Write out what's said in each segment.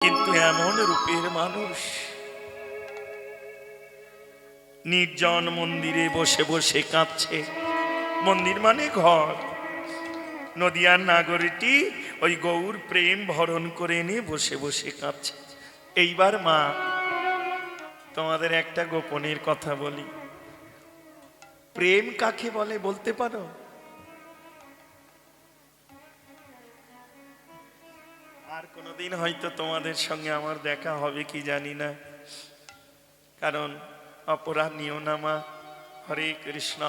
কিন্তু এমন রূপের মানুষ নির্জন মন্দিরে বসে বসে কাঁদছে। মন্দির মানে ঘর। নদিয়ার নাগরীটি ওই গৌর প্রেম ভরণ করে এনে বসে বসে কাঁদছে। এইবার মা, তোমাদের একটা গোপনের কথা বলি। প্রেম কাকে বলে বলতে পারো? আর কোনোদিন হয়তো তোমাদের সঙ্গে আমার দেখা হবে কি জানি না, কারণ অপরাধ নিও না মা। হরে কৃষ্ণ।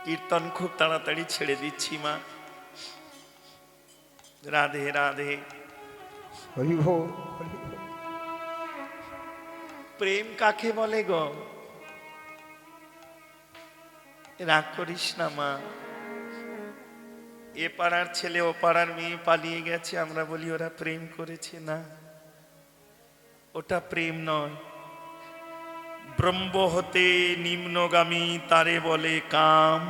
কীর্তন খুব তাড়াতাড়ি ছেড়ে দিচ্ছি মা। রাধে রাধে। প্রেম কাকে বলে গো? রাগ করিস না মা। এ পাড়ার ছেলে ও পাড়ার মেয়ে পালিয়ে গেছে, আমরা বলি ওরা প্রেম করেছে। না, ওটা প্রেম নয়। ব্রহ্ম হতে নিম্নগামী তারে বলে কাম।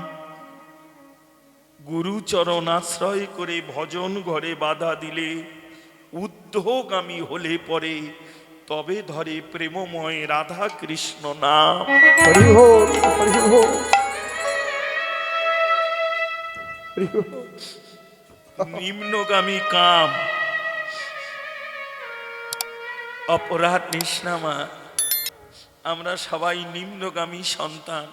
গুরুচরণ আশ্রয় করে ভজন ঘরে বাধা দিলে, ঊর্ধ্বগামী হলে পরে তবে ধরে প্রেমময় রাধা কৃষ্ণ নাম। নিম্নগামী কাম, অপরাধ নিস না মা। আমরা সবাই নিম্নগামী সন্তান।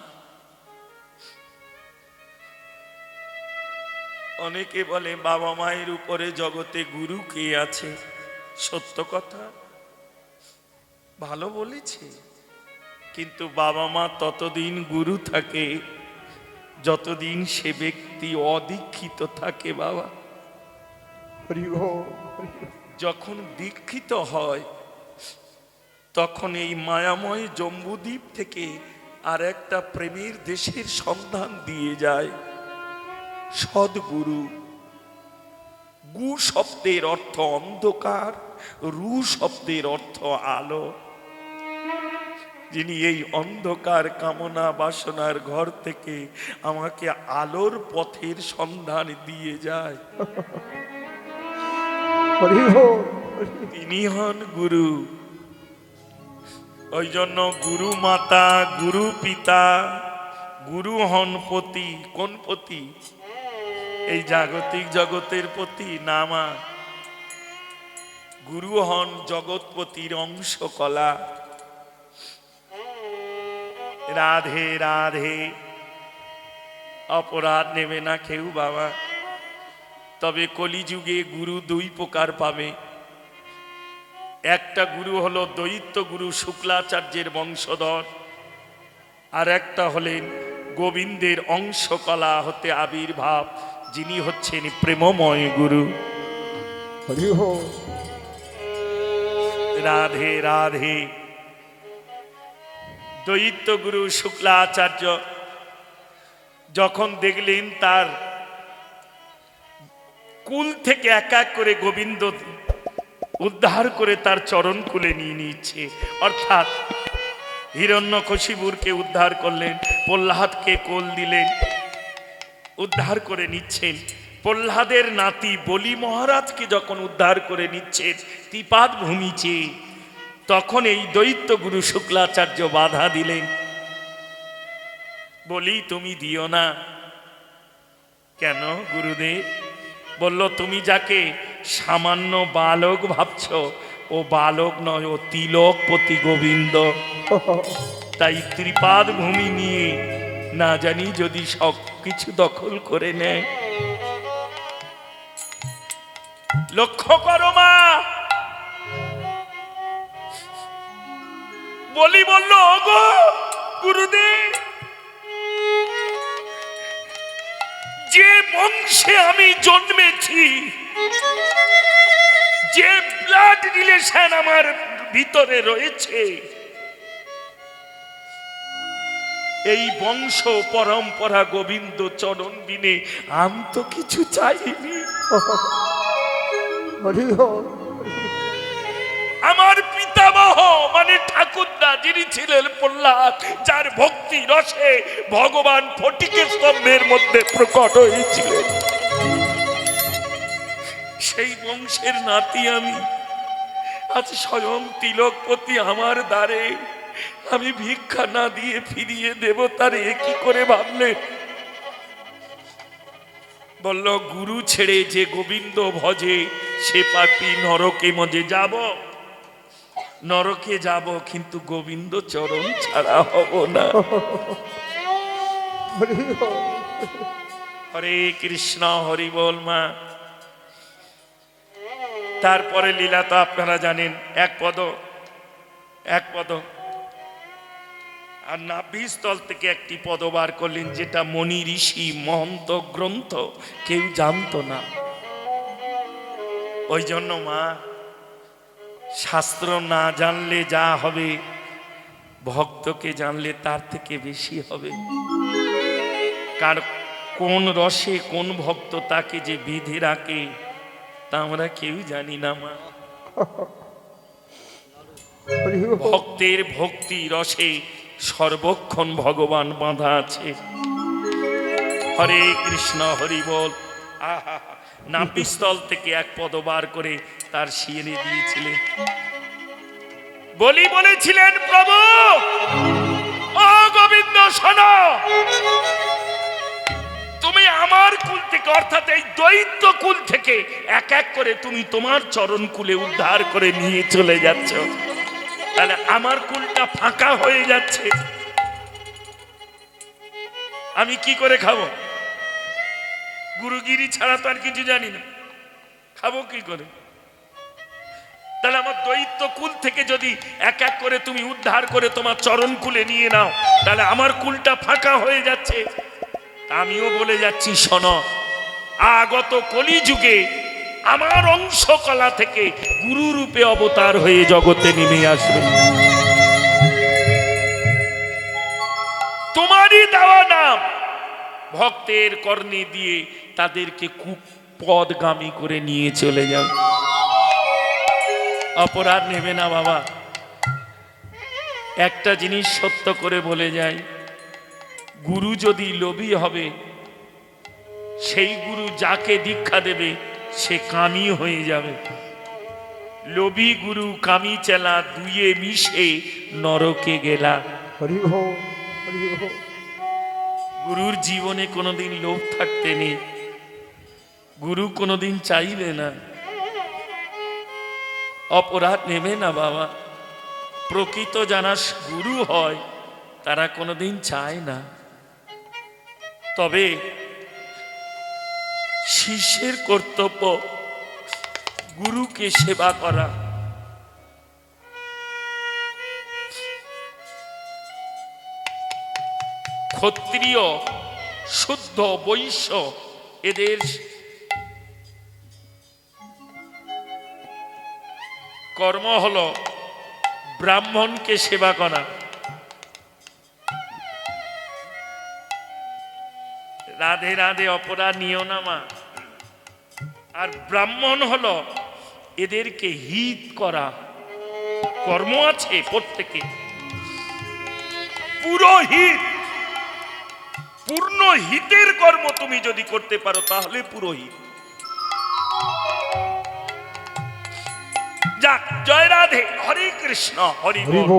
অনেকে বলে বাবা মায়ের উপরে জগতে গুরু কে আছে? সত্য কথা, ভালো বলেছে। কিন্তু বাবা মা ততদিন গুরু থাকে যতদিন সে ব্যক্তি অদীক্ষিত থাকে বাবা। যখন দীক্ষিত হয় তখন এই মায়াময় জম্বুদ্বীপ থেকে আর একটা প্রেমের দেশের সন্ধান দিয়ে যায় সদ্গুরু। গু শব্দের অর্থ অন্ধকার, রু শব্দের অর্থ আলো। যিনি এই অন্ধকার কামনা বাসনার ঘর থেকে আমাকে আলোর পথের সন্ধান দিয়ে যায়, তিনি হন গুরু। ওই জন্য গুরু মাতা, গুরু পিতা, গুরু হন পতি। কোন পতি? এই জাগতিক জগতের পতি না মা। গুরু হন জগৎপতির অংশ কলা। রাধে রাধে। অপরাধ নেবে না কেউ বাবা। তবে কলিযুগে গুরু দুই প্রকার পাবে। একটা গুরু হলো দৈত্য গুরু, শুক্লাচার্যের বংশধর। আর একটা হলেন গোবিন্দের অংশকলা হতে আবির্ভাব, যিনি হচ্ছেন প্রেমময় গুরু। রাধে রাধে। দৈত্য গুরু শুক্লাচার্য যখন দেখলেন তার কুল থেকে এক এক করে গোবিন্দ উদ্ধার করে তার চরণ কুলে নিয়ে নিচ্ছে, অর্থাৎ হিরণ্যকশিপুরকে উদ্ধার করলেন, প্রহ্লাদকে কোল দিলেন, উদ্ধার করে নিচ্ছেন। প্রহ্লাদের নাতি বলি মহারাজকে যখন উদ্ধার করে নিচ্ছেন ত্রিপাদ ভূমিতে, তখন এই দৈত্য গুরু শুক্লাচার্য বাধা দিলেন। বলি তুমি দিও না। কেন গুরুদেব? বলল তুমি যাকে সামান্য বালক ভাবছ, ও বালক নয়, ও তিলকপতি গোবিন্দ। তাই ত্রিপাদ ভূমি নিয়ে না জানি যদি সব কিছু দখল করে নেয়। লক্ষ্য করো মা। বলি বলল ওগো গুরুদেব, যে বংশে আমি জন্মেছি, যে ব্লাড রিলেশন আমার ভিতরে রয়েছে, এই বংশ পরম্পরা গোবিন্দ চরণ বিনে আমি তো কিছু চাইনি। আমার পিতামহ মানে ঠাকুরদা, যিনি ছিলেন প্রহ্লাদ, যার ভক্তি রসে ভগবান ফটিকের স্তম্ভের মধ্যে প্রকট হয়েছিলেন, সেই বংশের নাতি আমি, আজ স্বয়ং তিলকপতি আমার দ্বারে, আমি ভিক্ষা না দিয়ে ফিরিয়ে দেব তারে কি করে ভাবলে? বলল গুরু ছেড়ে যে গোবিন্দ ভজে সে পাপী নরকে মজে। যাব, নরকে যাব, কিন্তু গোবিন্দ চরণ ছাড়া হব না। হরে কৃষ্ণ, হরি বল মা। তারপরে লীলা তো আপনারা জানেন, এক পদ আর নাভিস্থল থেকে একটি পদ বার করলেন, যেটা মনি ঋষি মহন্ত গ্রন্থ কেউ জানতো না। ওই জন্য মা, শাস্ত্র না জানলে যা হবে, ভক্তকে জানলে তার থেকে বেশি হবে। কার কোন রসে কোন ভক্ত তাকে যে বিধি রাখে তা আমরা কেউ জানি না মা। ভক্তের ভক্তি রসে সর্বক্ষণ ভগবান বাঁধা আছে। হরে কৃষ্ণ, হরি বল। আহা, নাভিস্থল থেকে এক পদ বার করে তার শিরে দিয়েছিলেন। বলেছিলেন, প্রভু ও গোবিন্দ শোনো, তুমি আমার কুল থেকে, অর্থাৎ এই দৈত্য কুল থেকে এক এক করে তুমি তোমার চরণ কুলে উদ্ধার করে নিয়ে চলে যাচ্ছ, তাহলে আমার কুলটা ফাঁকা হয়ে যাচ্ছে, আমি কি করে খাবো? গুরুগিরি ছাড়া তো আর কিছু জানি না, খাবো কি করে? তাহলে আমার দৈত্য কুল থেকে যদি এক এক করে তুমি উদ্ধার করে তোমার চরণ কুলে নিয়ে নাও, তাহলে আমার কুলটা ফাঁকা হয়ে যাচ্ছে। আমিও বলে যাচ্ছি, শোনো, আগত কলিযুগে আমার অংশ কলা থেকে গুরু রূপে অবতার হয়ে জগতে নেমে আসবে। তোমারই দেওয়া নাম ভক্তের কর্ণে দিয়ে তাদেরকে কুপদগামী করে নিয়ে চলে যাও। অপরাধ নেবে না বাবা। একটা জিনিস সত্য করে বলে যায়, গুরু যদি লোভী হবে, সেই গুরু যাকে দীক্ষা দেবে সে কামি হয়ে যাবে। লোভী গুরু কামি চেলা দুয়ে মিশে নরকে গেলা। গুরুর জীবনে কোনোদিন লোভ থাকতে নেই, গুরু কোনোদিন চাইবে না। অপরাধ নেবে না বাবা। প্রকৃত যারা গুরু হয় তারা কোনোদিন চায় না। তবে শিষ্যের কর্তব্য গুরুকে সেবা করা। ক্ষত্রিয়, শুদ্ধ, বৈশ্য এদের কর্ম হলো ব্রাহ্মণকে সেবা করা। রাধে রাধে, অপরাধ নিও না মা। আর ব্রাহ্মণ হলো এদেরকে হিত করা। কর্ম আছে প্রত্যেকে, পুরোহিত। পূর্ণ হিতের কর্ম তুমি যদি করতে পারো তাহলে পুরোহিত। যাক, জয় রাধে, হরে কৃষ্ণ, হরি বল।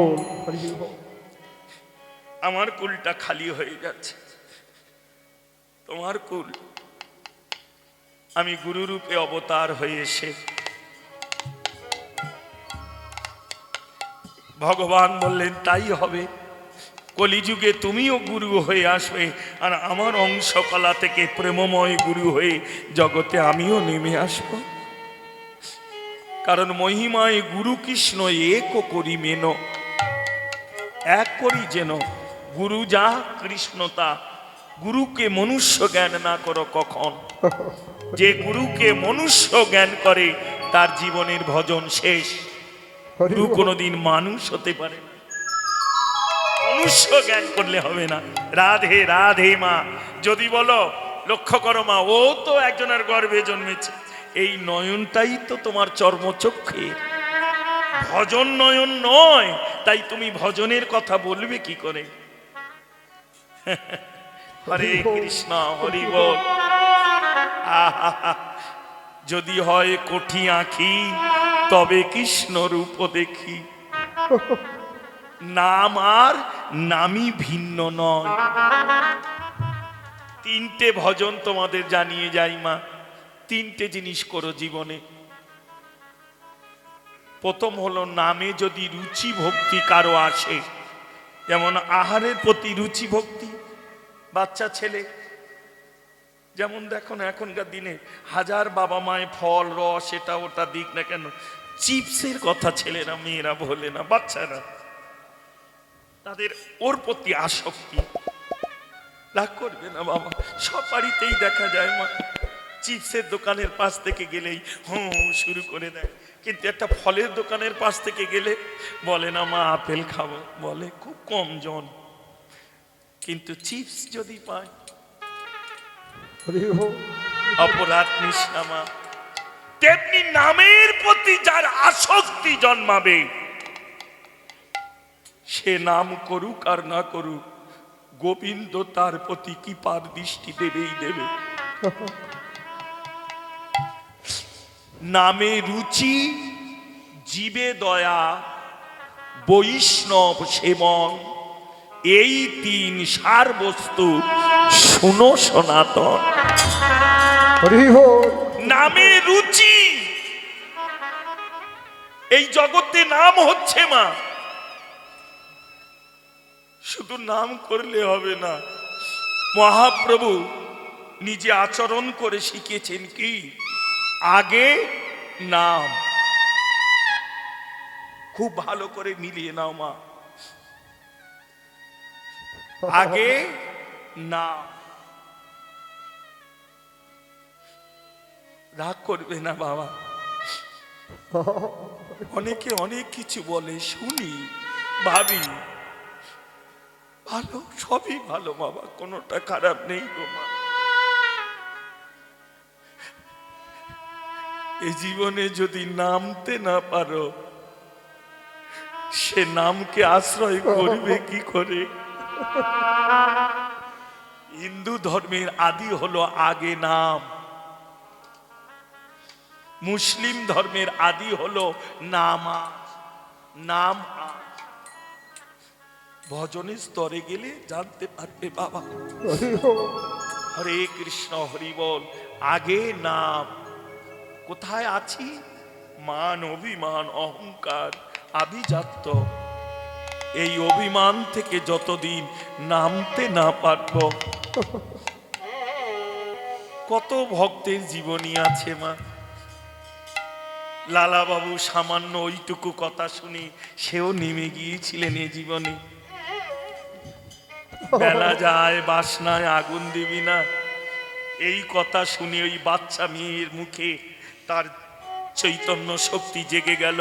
আমার কুলটা খালি হয়ে যাচ্ছে, তোমার কুল আমি গুরু রূপে অবতার হয়ে এসে। ভগবান বললেন তাই হবে, কলিযুগে তুমিও গুরু হয়ে আসবে, আর আমার অংশকলা থেকে প্রেমময় গুরু হয়ে জগতে আমিও নেমে আসব। কারণ মহিমায় গুরু কৃষ্ণ এক করি মেন, এক করি যেন গুরু যা কৃষ্ণ তা। গুরুকে মনুষ্য জ্ঞান না করো কখন। যে গুরুকে মনুষ্য জ্ঞান করে তার জীবনের ভজন শেষ। গুরু কোনোদিন মানুষ হতে পারে না, মনুষ্য জ্ঞান করলে হবে না। রাধে রাধে মা। যদি বলো লক্ষ্য করো মা, ও তো একজনের গর্ভে জন্মেছে, এই নয়নটাই তো তোমার চর্মচক্ষে, ভজন নয়ন নয়, তাই তুমি ভজনের কথা বলবে কি করে? হরে কৃষ্ণ, হরি বল। যদি হয় কঠি আঁখি তবে কৃষ্ণ রূপ দেখি। নাম আর নামই ভিন্ন নয়। তিনটে ভজন তোমাদের জানিয়ে যাই মা। তিনটে জিনিস করো জীবনে। প্রথম হলো নামে যদি রুচি ভক্তি কারো আসে, যেমন আহারের প্রতি রুচি ভক্তি, বাচ্চা ছেলে যেমন দেখো না এখনকার দিনে হাজার বাবা মায় ফল রস এটা ওটা দিক না কেন, চিপসের কথা ছেলেরা মেয়েরা বলে না, বাচ্চারা তাদের ওর প্রতি আসক্তি। রাগ করবে না বাবা, সব বাড়িতেই দেখা যায় মা, চিপসের দোকানের পাশ থেকে গেলেই শুরু করে দেয়। কিন্তু একটা ফলের দোকানের পাশ থেকে গেলে বলে না মা আপেল খাবো, বলে খুব কম জন। কিন্তু চিপস যদি পায় অপরাধ নিঃসামা। তেমনি নামের প্রতি যার আসক্তি জন্মাবে, সে নাম করুক আর না করুক, গোবিন্দ তার প্রতি কৃপার দৃষ্টি দেবেই দেবে। নামে রুচি, জীবে দয়া, বৈষ্ণব সেবন, এই তিন সার বস্তু শুনো সনাতন। নামে রুচি, এই জগতে নাম হচ্ছে মা, শুধু নাম করলে হবে না। মহাপ্রভু নিজে আচরণ করে শিখিয়েছেন কি, আগে নাম। খুব ভালো করে মিলিয়ে নাও মা, আগে নাম। রাগ করবে না বাবা, অনেকে অনেক কিছু বলে শুনি, ভাবি ভালো, সবই ভালো বাবা, কোনোটা খারাপ নেই গো মা। এই জীবনে যদি নামতে না পারো, সে নামকে আশ্রয় করবে কি করে? হিন্দু ধর্মের আদি হলো আগে নাম, মুসলিম ধর্মের আদি হলো নামা, নাম। ভজনের স্তরে গেলে জানতে পারবে বাবা। হরে কৃষ্ণ হরি বল, আগে নাম। কোথায় আছি? মান অভিমান অহংকার আভিজাত্য, এই অভিমান থেকে যতদিন নামতে না পারব। কত ভক্তের জীবনী আছে মা। লালা বাবু সামান্য ওইটুকু কথা শুনি সেও নেমে গিয়েছিলেন এ জীবনে। বেলা যায় বাসনায় আগুন দিবি না, এই কথা শুনে ওই বাচ্চা মেয়ের মুখে তার চৈতন্য শক্তি জেগে গেল।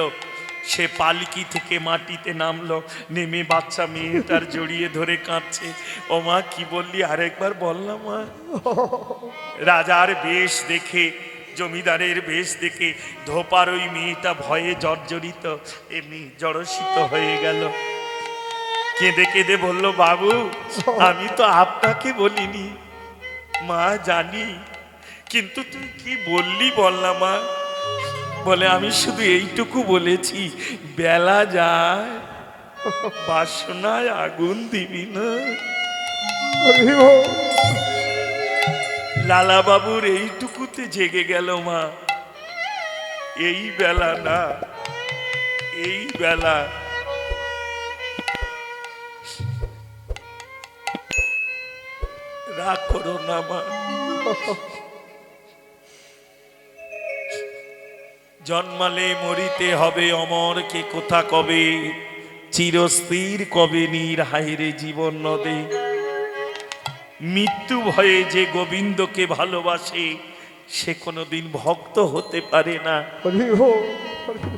সে পালকি থেকে মাটিতে নামলো, নেমে বাচ্চা মেয়েটার জড়িয়ে ধরে কাঁদছে। ও মা কি বললি আরেকবার বললাম মা। রাজার বেশ দেখে, জমিদারের বেশ দেখে ধোপার ওই মেয়েটা ভয়ে জর্জরিত, এমনি জড়সিত হয়ে গেল। কেঁদে কেঁদে বলল, বাবু আমি তো আপনাকে বলিনি মা, জানি, কিন্তু তুই কি বললি বল না মা। বলে আমি শুধু এইটুকু বলেছি, বেলা যায় বাসনায় আগুন দিবি না। লালা বাবুর এইটুকুতে জেগে গেল মা। এই বেলা না, এই বেলা রাগ করো না মা। জন্মালে মরিতে হবে অমর, কে কোথা কবে, চিরস্থির কবে নীর হাইরে জীবন নদে। মৃত্যু ভয়ে যে গোবিন্দকে ভালোবাসে, সে কোনোদিন ভক্ত হতে পারে না।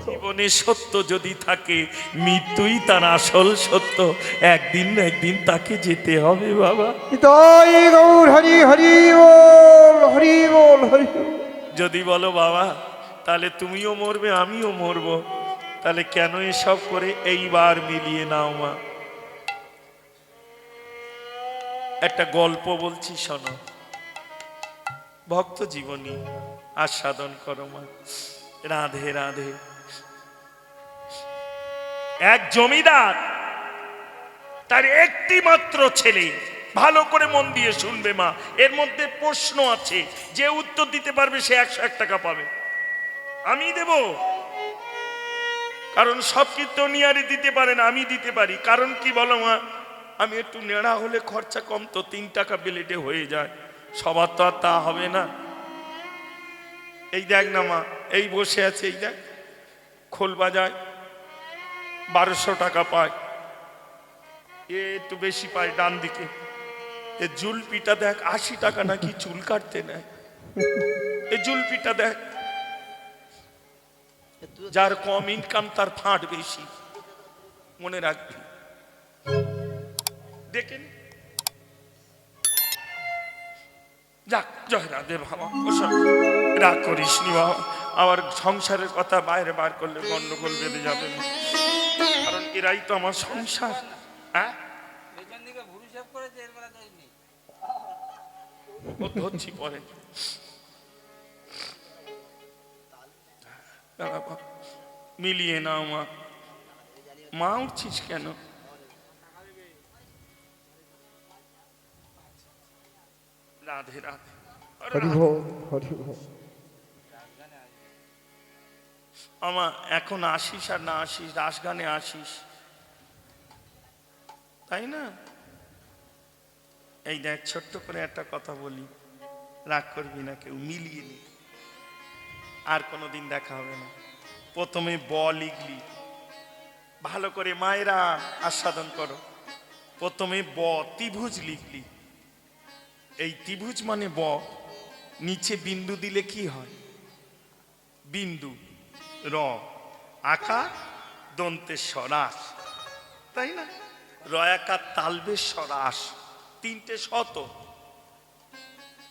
জীবনে সত্য যদি থাকে, মৃত্যুই তার আসল সত্য। একদিন না একদিন তাকে যেতে হবে বাবা। যদি বলো বাবা তাহলে তুমিও মরবে আমিও মরবো, তাহলে কেন এসব করে? এইবার মিলিয়ে নাও মা। একটা গল্প বলছি শোনো, ভক্ত জীবনী। আস্বাদন করো মা। রাধে রাধে। এক জমিদার, তার একটি মাত্র ছেলে। ভালো করে মন দিয়ে শুনবে মা, এর মধ্যে প্রশ্ন আছে, যে উত্তর দিতে পারবে সে 101 টাকা পাবে। আমি দেব, কারণ সব কীর্তনিয়ারই দিতে পারে না, আমি দিতে পারি। কারণ কি বলো মা? আমি একটু নেড়া হলে খরচা কম তো, 3 টাকা বেলেটে হয়ে যায়। সবার তো আর তা হবে না। এই দেখ না মা, এই বসে আছে, এই দেখ, খোল বাজায়, 1200 টাকা পায়। এ একটু বেশি পায় ডান দিকে। এ জুলপিটা দেখ, 80 টাকা নাকি চুল কাটতে নেয়। এ জুলপিটা দেখ, যার কম ইনকাম তার ফাঁট বেশি, মনে রাখবি। দেখেন, যাক, জয় রাধে বাবা। ওসব রাগ করিস নি বাবা, আমার সংসারের কথা বাইরে বার করলে গন্ডগোল বেঁধে যাবে না, কারণ এরাই তো আমার সংসার। হ্যাঁ, ও ধরছি পরে। মিলিয়ে নাও মা। মা উঠছিস কেন? রাধে রাধে। আমার এখন আসিস আর না আসিস, রাস গানে আসিস, তাই না? এই দেখ, ছোট্ট করে একটা কথা বলি, রাগ করবি না কেউ, মিলিয়ে নি, আর কোনোদিন দেখা হবে না। প্রথমে ব লিখলি, ভালো করে মায়েরা আস্বাদন করো। প্রথমে ব ত্রিভুজ লিখলি, এই ত্রিভুজ মানে ব, নিচে বিন্দু দিলে কি হয়? বিন্দু। র আকার দন্তেশ্বর রাস, তাই না? রয়াকার তালবেশ্বর রাস, 3টে শত।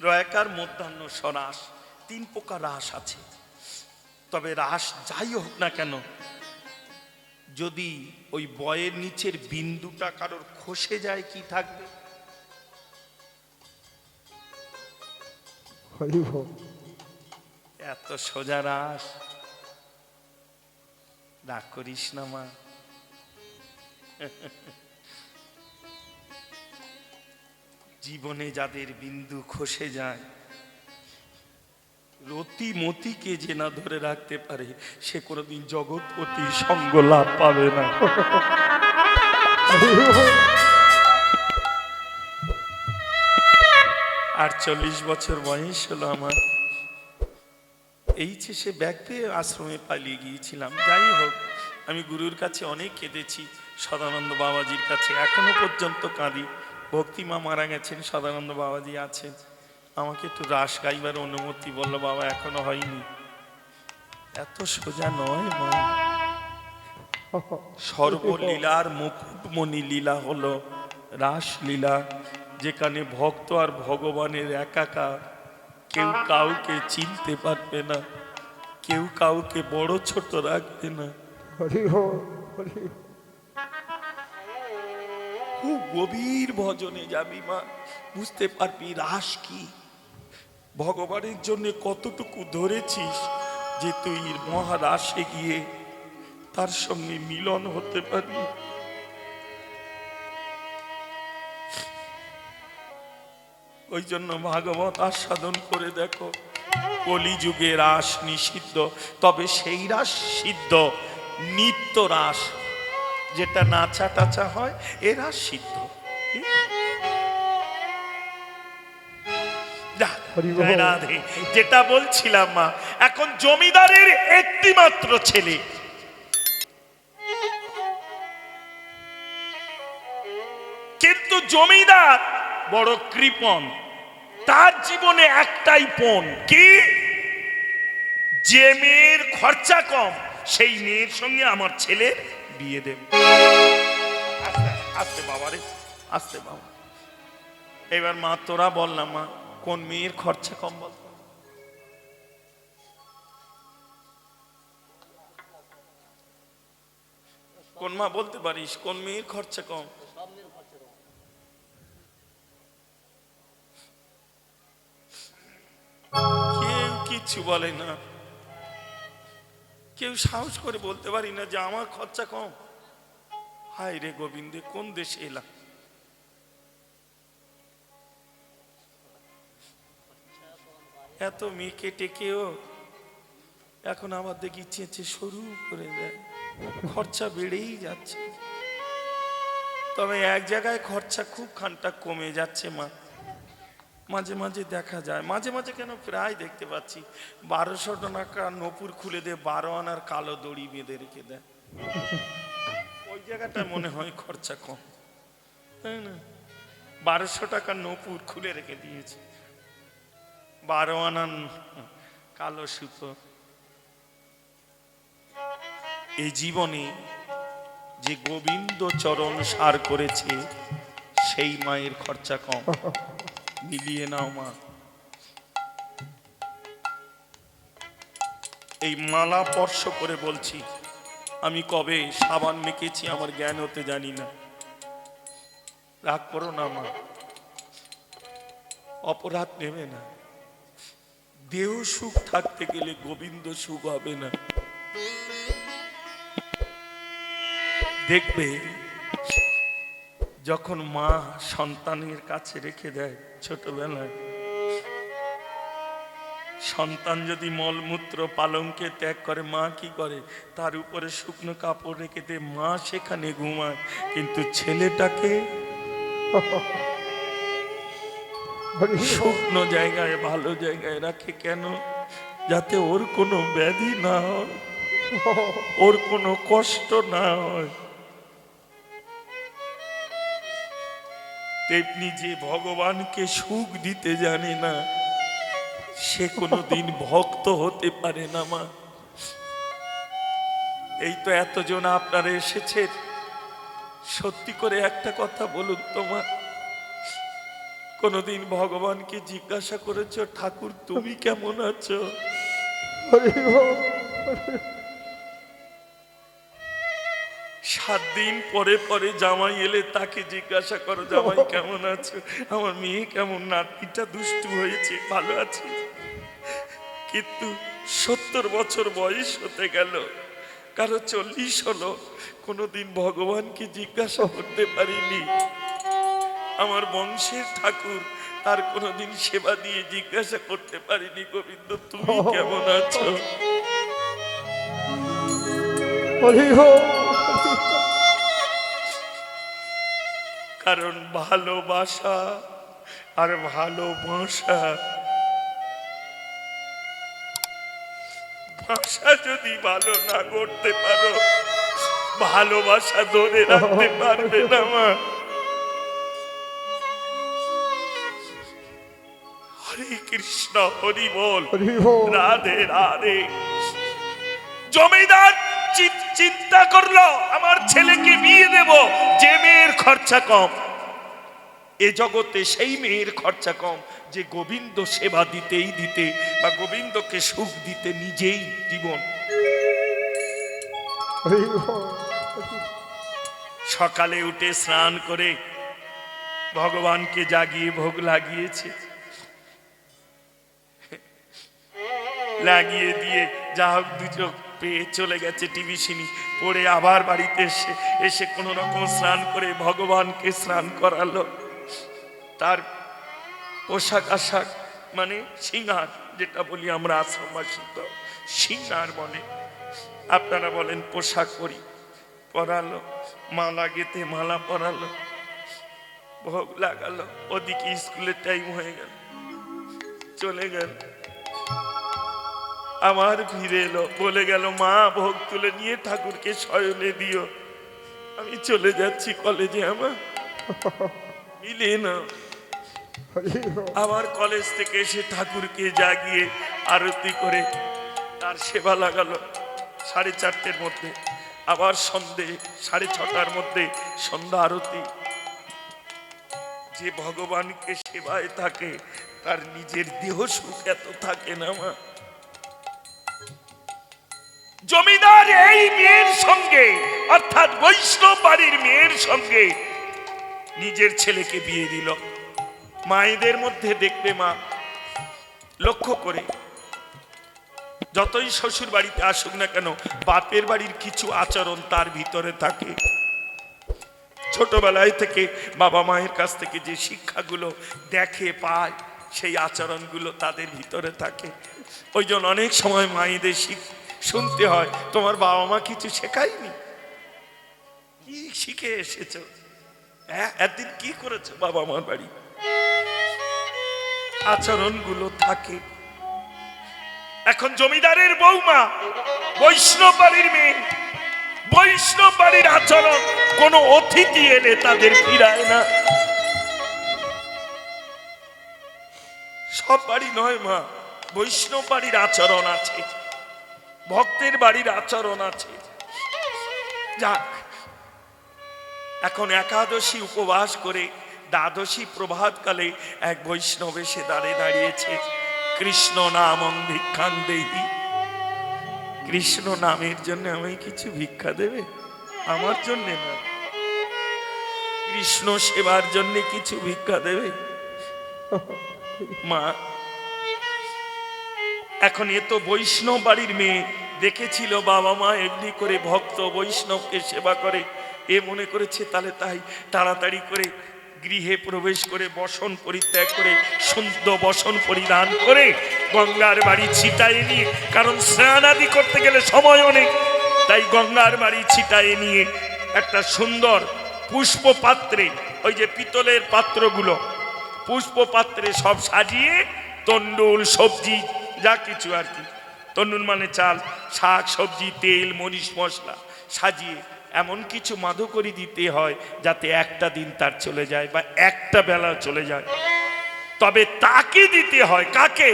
রয়াকার মধ্যাহ্ন সরাস, 3 প্রকার রাস আছে। তবে রাস যাই হোক না কেন, যদি ওই বয়ের নিচের বিন্দুটা কারোর খসে যায়, কি থাকবে? এত সোজা রাস, রাগ করিস না মা। জীবনে যাদের বিন্দু খসে যায়, রতি মতিকে যে না ধরে রাখতে পারে, সে কোনোদিন জগৎপতি সঙ্গ লাভ পাবে না। আর 40 বছর বয়স হলো আমার, এই সে ব্যাগ পেয়ে আশ্রমে পালিয়ে গিয়েছিলাম। যাই হোক, আমি গুরুর কাছে অনেক কেঁদেছি, সদানন্দ বাবাজির কাছে এখনো পর্যন্ত কাঁদি। ভক্তিমা মারা গেছেন, সদানন্দ বাবাজি আছেন। আমাকে একটু রাস গাইবার অনুমতি বললো, বাবা এখনো হয়নি। এত সোজা নয় মা। সর্বলীলার মুকুটমণি লীলা হলো রাসলীলা, যেখানে ভক্ত আর ভগবানের একাকার। কেউ কাউকে চিনতে পারবে না, কেউ কাউকে বড় ছোট রাখবে না। খুব গভীর ভজনে যাবি মা, বুঝতে পারবি রাস কি, ভগবানের জন্য কতটুকু ধরেছিস, যে তুই মহারাসে গিয়ে তার সঙ্গে মিলন হতে পারবি। ওই জন্য ভাগবত আস্বাদন করে দেখো। কলিযুগে রাস নিষিদ্ধ, তবে সেই রাস সিদ্ধ, নিত্য রাস, যেটা নাচা টাচা হয়, এ রাস সিদ্ধ। যেটা বলছিলাম মা, এখন জমিদারের একটি মাত্র ছেলে, কিন্তু জমিদার বড় কৃপণ। তার জীবনে একটাই পণ, কি? যে মেয়ের খরচা কম, সেই মেয়ের সঙ্গে আমার ছেলে বিয়ে দেব। আস্তে আস্তে বাবা রে, আস্তে বাবা। এবার মা তোরা বল না মা, কোন মেয়ের খরচা কম বল? কোন মা বলতে পারিস কোন মেয়ের খরচা কম? কেউ কিচ্ছু বলে না, কেউ সাহস করে বলতে পারি না যে আমার খরচা কম। হায় রে গোবিন্দে, কোন দেশে এলাম। এত মেয়েকে টেকেও এখন আবার দেখি চেঁচে সরু করে দেয়, খরচা বেড়েই যাচ্ছে। তবে এক জায়গায় খরচা খুব খানটা কমে যাচ্ছে মা, মাঝে মাঝে দেখা যায়, মাঝে মাঝে কেন প্রায় দেখতে পাচ্ছি 1200 টাকা নপুর খুলে দিয়ে 12 আনার কালো দড়ি বেঁধে রেখে দেয়। ওই জায়গাটা মনে হয় খরচা কম, তাই না? 1200 টাকা নপুর খুলে রেখে দিয়েছে, 12 আনার কালো সুতো। এই জীবনে যে গোবিন্দ চরণ সার করেছে সেই মায়ের খরচা কম। মিলিয়ে নাও মা। এই মালা স্পর্শ করে বলছি, আমি কবে সাবান মেখেছি আমার জ্ঞান হতে জানি না। রাগ করো না মা, অপরাধ নেবে না। দেহ সুখ থাকতে গেলে গোবিন্দ সুখ হবে না। দেখবে যখন মা সন্তানের কাছে রেখে দেয় ছোটবেলায়, সন্তান যদি মলমূত্র পালঙ্কে ত্যাগ করে, মা কি করে? তার উপরে শুকনো কাপড় রেখে দেয়, মা সেখানে ঘুমায়। কিন্তু ছেলেটাকে শুকনো জায়গায় ভালো জায়গায় রাখে। কেন? যাতে ওর কোনো ব্যাধি না হয়, ওর কোনো কষ্ট না হয়। তেমনি যে ভগবানকে সুখ দিতে জানে না, সে কোনোদিন ভক্ত হতে পারে না মা। এই তো এতজন আপনারা এসেছেন, সত্যি করে একটা কথা বলুন তোমার, কোনোদিন ভগবানকে জিজ্ঞাসা করেছো ঠাকুর তুমি কেমন আছো? 7 দিন পরে পরে জামাই এলে তাকে জিজ্ঞাসা করো জামাই কেমন আছো, আমার মেয়ে কেমন, নাতিটা দুষ্টু হয়েছে, ভালো আছে? কিন্তু 70 বছর বয়স হতে গেল, কারো 40 হলো, কোনোদিন ভগবানকে জিজ্ঞাসা করতে পারিনি। আমার বংশের ঠাকুর, তার কোনোদিন সেবা দিয়ে জিজ্ঞাসা করতে পারিনি গোবিন্দ তুমি কেমন আছো। কারণ ভালোবাসা আর ভালোবাসা, ভাষা যদি ভালো না করতে পারো, ভালোবাসা ধরে রাখতে পারবে না মা। হরে কৃষ্ণ, হরি বল, রাধে রাধে। জমিদার চিন্তা করলো আমার ছেলেকে বিয়ে দেব, যে মেয়ের খরচা কম এ জগতে, সেই মেয়ের খরচা কম যে গোবিন্দ সেবা দিতেই দিতে বা গোবিন্দকে সুখ দিতে নিজেই জীবন। সকালে উঠে স্নান করে ভগবানকে জাগিয়ে ভোগ লাগিয়েছে, লাগিয়ে দিয়ে যা হোক দুচোখ পেয়ে চলে গেছে টিভিশনি পড়ে, আবার বাড়িতে এসে কোন রকম স্নান করে ভগবানকে স্নান করালো। তার পোশাক আশাক মানে সিঙ্গার, যেটা বলি আমরা আশ্রমবাসী তো সিঙ্গার বলে, আপনারা বলেন পোশাক পরি, পরালো, মালা গেতে মালা পরালো, ভোগ লাগালো। ওদিকে স্কুলের টাইম হয়ে গেল, চলে গেল। আমার ফিরে এলো, বলে গেল মা ভোগ তুলে নিয়ে ঠাকুরকে শয়নে দিও, আমি চলে যাচ্ছি কলেজে। আমার মিলে না। আবার কলেজ থেকে এসে ঠাকুরকে জাগিয়ে আরতি করে তার সেবা লাগালো 4:30 মধ্যে, আবার সন্ধে 6:30 মধ্যে সন্ধ্যা আরতি। যে ভগবানকে সেবায় থাকে তার নিজের দেহ সুখ এত থাকে না মা। জমিদার এই মেয়ের সঙ্গে, অর্থাৎ বৈষ্ণব বাড়ির মেয়ের সঙ্গে নিজের ছেলেকে বিয়ে দিল। মায়েদের মধ্যে দেখবে মা, লক্ষ্য করে যতই শ্বশুর বাড়িতে আসুক না কেন, বাপের বাড়ির কিছু আচরণ তার ভিতরে থাকে। ছোটবেলায় থেকে বাবা মায়ের কাছ থেকে যে শিক্ষাগুলো দেখে পায়, সেই আচরণগুলো তাদের ভিতরে থাকে। ওই জন্য অনেক সময় মায়েদের শুনতে হয়, তোমার বাবা মা কিছু শেখায়নি, কি শিখে এসেছো? হ্যাঁ, একদিন কি করেছো বাবা মার বাড়ি? আচরণগুলো থাকে। এখন জমিদারের বৌমা, বৈষ্ণব বাড়ির মেয়ে, বৈষ্ণব বাড়ির আচরণ কোন অতিথি এলে তাদের ফিরায় না। সব বাড়ি নয় মা, বৈষ্ণব বাড়ির আচরণ আছে, ভক্তের বাড়ির আচরণ আছে। যাক, এখন একাদশী উপবাস করে দ্বাদশী প্রভাতকালে এক বৈষ্ণব এসে দাঁড়িয়েছে। কৃষ্ণ নামং ভিক্ষাং দেহি, কৃষ্ণ নামের জন্য আমায় কিছু ভিক্ষা দেবে? আমার জন্য না, কৃষ্ণ সেবার জন্য কিছু ভিক্ষা দেবে? মা, এখন এ তো বৈষ্ণব বাড়ির মেয়ে, দেখেছিল বাবা মা এমনি করে ভক্ত বৈষ্ণবকে সেবা করে, এ মনে করেছে তাহলে তাই তাড়াতাড়ি করে গৃহে প্রবেশ করে বসন পরিত্যাগ করে সুন্দর বসন পরিধান করে গঙ্গার বাড়ি ছিটায়ে নিয়ে, কারণ স্নান আদি করতে গেলে সময় অনেক, তাই গঙ্গার বাড়ি ছিটায়ে নিয়ে একটা সুন্দর পুষ্প পাত্রে, ওই যে পিতলের পাত্রগুলো, পুষ্প পাত্রে সব সাজিয়ে তন্ডুল সবজি যা কিছু আর কি, তন্ডুল মানে চাল, শাক সবজি তেল মরিচ মশলা সাজিয়ে এমন কিছু মাধুকরী দিতে হয় যাতে একটা দিন তার চলে যায় বা একটা বেলা চলে যায়। তবে তাকে দিতে হয়, কাকে?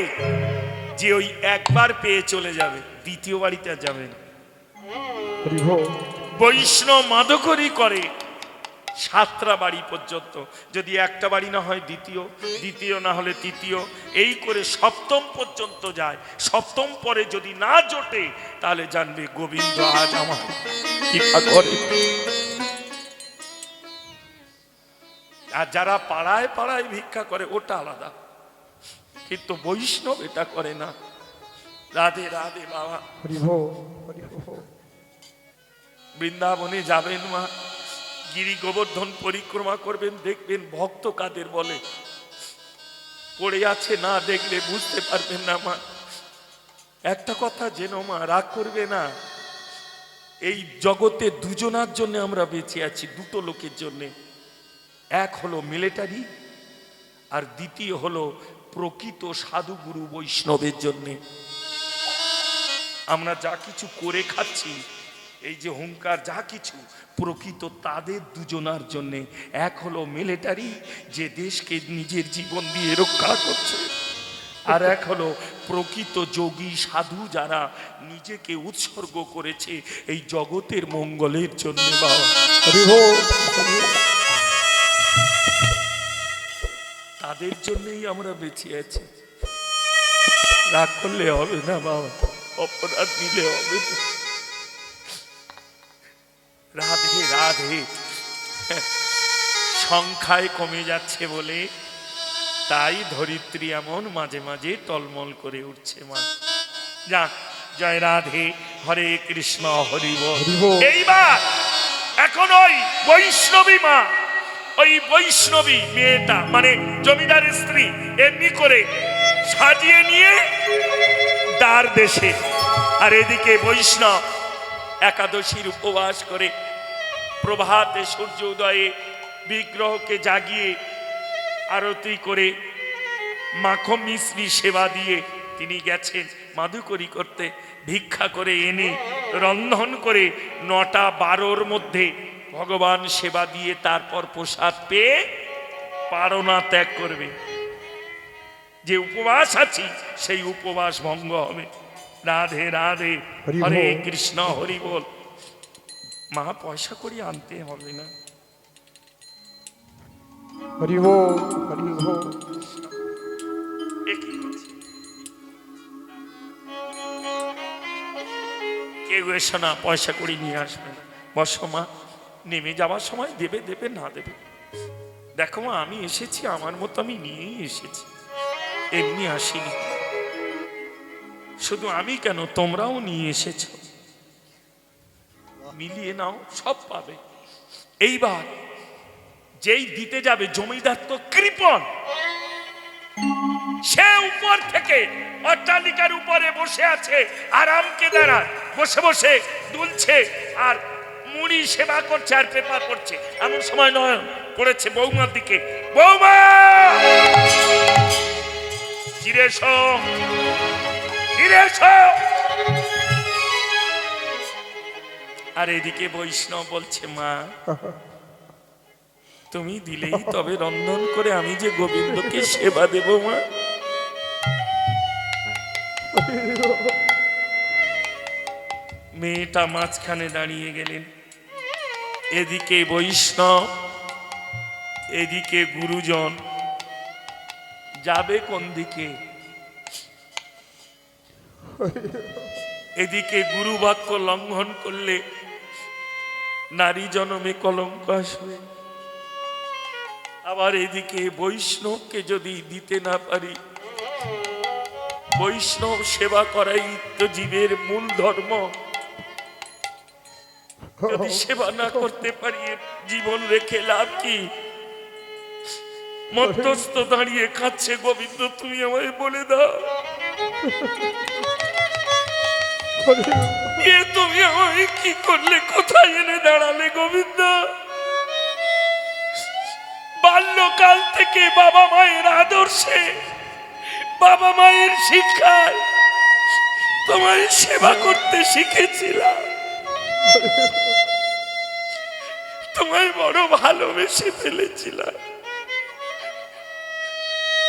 যে ওই একবার পেয়ে চলে যাবে, দ্বিতীয় বাড়িতে যাবে না। বৈষ্ণব মাধুকরী করে 7টা বাড়ি পর্যন্ত, যদি একটা বাড়ি না হয় দ্বিতীয়, দ্বিতীয় না হলে তৃতীয়, এই করে সপ্তম পর্যন্ত যায়। সপ্তম পরে যদি না জোটে তাহলে জানবে গোবিন্দ আজ আমার কৃপা করে। আর যারা পাড়ায় পাড়ায় ভিক্ষা করে ওটা আলাদা, কিন্তু বৈষ্ণব এটা করে না। রাধে রাধে বাবা। বৃন্দাবনে যাবেন মা, গিরি গোবর্ধন পরিক্রমা করবেন, দেখবেন ভক্ত কাদের বলে। পড়ে আছে না দেখলে বুঝতে পারবেন না মা। একটা কথা জেনো মা, রাগ করবে না, এই জগতে দুজনার জন্য আমরা বেঁচে আছি, দুটো লোকের জন্য। এক হলো মিলিটারি, আর দ্বিতীয় হলো প্রকৃত সাধুগুরু বৈষ্ণবের জন্য। আমরা যা কিছু করে খাচ্ছি, এই যে হুঙ্কার যা কিছু, প্রকৃত তাদের দুজনার জন্যে। এক হলো মিলিটারি, যে দেশকে নিজের জীবন দিয়ে রক্ষা করছে, আর এক হলো প্রকৃত যোগী সাধু, যারা নিজেকে উৎসর্গ করেছে এই জগতের মঙ্গলের জন্য। বাবা, তাদের জন্যই আমরা বেঁচে আছি। রাগ করলে হবে না বাবা, অপরাধ দিলে হবে না। রাধে রাধে। সংখ্যায় কমে যাচ্ছে বলে তাই ধরিত্রী এমন মাঝে মাঝে টলমল করে উঠছে মা। যাক, জয় রাধে, হরে কৃষ্ণ, হরি বল। এইবার এখন ওই বৈষ্ণবী মা, ওই বৈষ্ণবী মেয়েটা মানে জমিদারের স্ত্রী, এমনি করে সাজিয়ে নিয়ে দ্বার দেশে, আর এদিকে বৈষ্ণব একাদশীর উপবাস করে প্রভাতে সূর্য উদয়ে বিগ্রহকে জাগিয়ে আরতি করে মাখন মিশ্রি সেবা দিয়ে তিনি গেছেন মাধুকরী করতে। ভিক্ষা করে এনে রন্ধন করে 9টা 12র মধ্যে ভগবান সেবা দিয়ে তারপর প্রসাদ পেয়ে পারনা ত্যাগ করবে। যে উপবাস আছি সেই উপবাস ভঙ্গ হবে। রাধে রাধে, হরে কৃষ্ণ, হরি বল। মা, পয়সা করি আনতে হবে না। হরি বল, হরি বল। কেউ এসো না, পয়সা করি নিয়ে আসবে না। বসো মা, নেমে যাওয়ার সময় দেবে দেবে, না দেবে। দেখো মা, আমি এসেছি আমার মতো, আমি নিয়েই এসেছি, এমনি আসিনি। শুধু আমি কেন, তোমরাও নিয়ে এসেছো, মিলিয়ে নাও, সব পাবে। এইবার যেই দিতে যাবে, জমিদার তো কৃপণ, সে উপর থেকে অট্টালিকার উপরে বসে আছে, আরামকে দ্বারা বসে বসে দুলছে আর মুড়ি সেবা করছে আর পেপার পড়ছে। এমন সময় নয়ন পড়েছে বৌমার দিকে, বৌমা ফিরে এসো, ফিরে এসো। আর এদিকে বৈষ্ণব বলছে, মা তুমি দিলেই তবে রন্ধন করে আমি যে গোবিন্দকে সেবা দেব মা। মেয়েটা মাঝখানে দাঁড়িয়ে গেলেন, এদিকে বৈষ্ণব, এদিকে গুরুজন, যাবে কোন দিকে? এদিকে গুরু বাক্য লঙ্ঘন করলে নারী জনমে কলঙ্ক আসবে, আবার এদিকে বৈষ্ণবকে যদি দিতে না পারি, বৈষ্ণব সেবা করাই তো জীবের মূল ধর্ম, যদি সেবা না করতে পারি জীবন রেখে লাভ কি? মধ্যস্থ দাঁড়িয়ে খাচ্ছে, গোবিন্দ তুমি আমায় বলে দাও, এ তুমি আমায় কি করলে, কোথায় এনে দাঁড়ালে গোবিন্দ? বাল্যকাল থেকে বাবা মায়ের আদর্শে, বাবা মায়ের শিক্ষায় তোমায় সেবা করতে শিখেছিলাম, তোমায় বড় ভালোবেসে ফেলেছিলাম,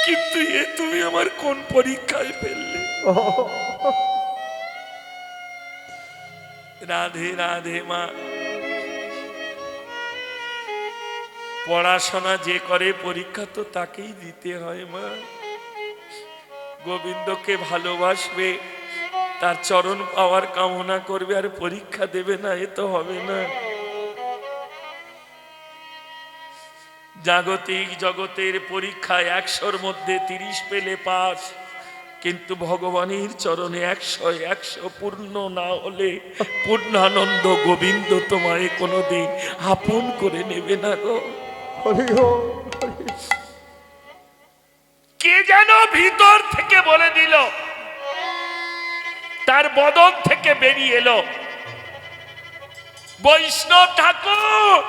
কিন্তু এ তুমি আমার কোন পরীক্ষায় ফেললে? রাধে রাধে মা। পড়াশোনা যে করে পরীক্ষা তো তাকেই দিতে হয় মা। গোবিন্দকে ভালোবাসবে, তার চরণ পাওয়ার কামনা করবে, আর পরীক্ষা দেবে না, এ তো হবে না। জাগতিক জগতের পরীক্ষায় 100-র মধ্যে 30 পেলে পাস, কিন্তু ভগবানের চরণে 100 পূর্ণ না হলে পূর্ণানন্দ গোবিন্দ তোমায় কোনোদিন আপন করে নেবে না গো। কে যেন ভিতর থেকে বলে দিল, তার বদন থেকে বেরিয়ে এলো, বৈষ্ণব ঠাকুর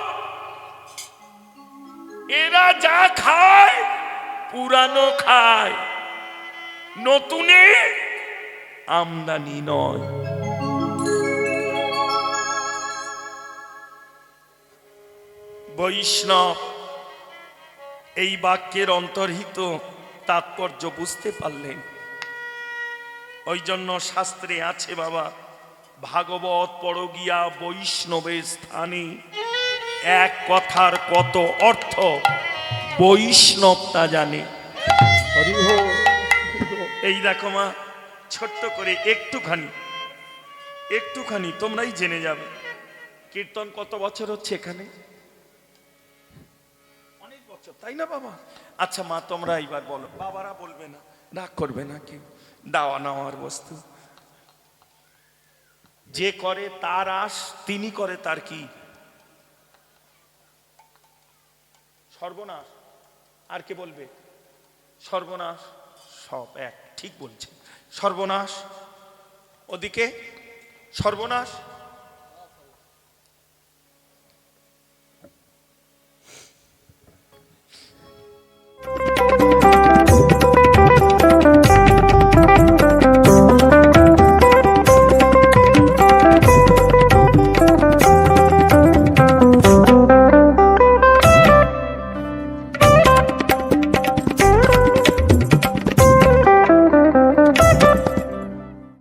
এরা যা খায় পুরানো খায়, নতুনে আমদানি নয়। বৈষ্ণব এই বাক্যের অন্তর্হিত তাৎপর্য বুঝতে পারলেন। ওই জন্য শাস্ত্রে আছে বাবা, ভাগবত পড় গিয়া বৈষ্ণবের স্থানে, এক কথার কত অর্থ বৈষ্ণব তা জানে। এই দেখো মা, ছোট্ট করে একটুখানি তোমরাই জেনে যাবে, কীর্তন কত বছর হচ্ছে এখানে? অনেক বছর, তাই না বাবা? আচ্ছা মা, তোমরা এইবার বলো, বাবারা বলবে না, রাগ করবে না কেউ, দাওয়া নেওয়ার বস্তু। যে করে তার আশ, তিনি করে তার কি? সর্বনাশ। আর কে বলবে? সর্বনাশ। সব এক, ঠিক বলছে, সর্বনাশ। ওদিকে সর্বনাশ,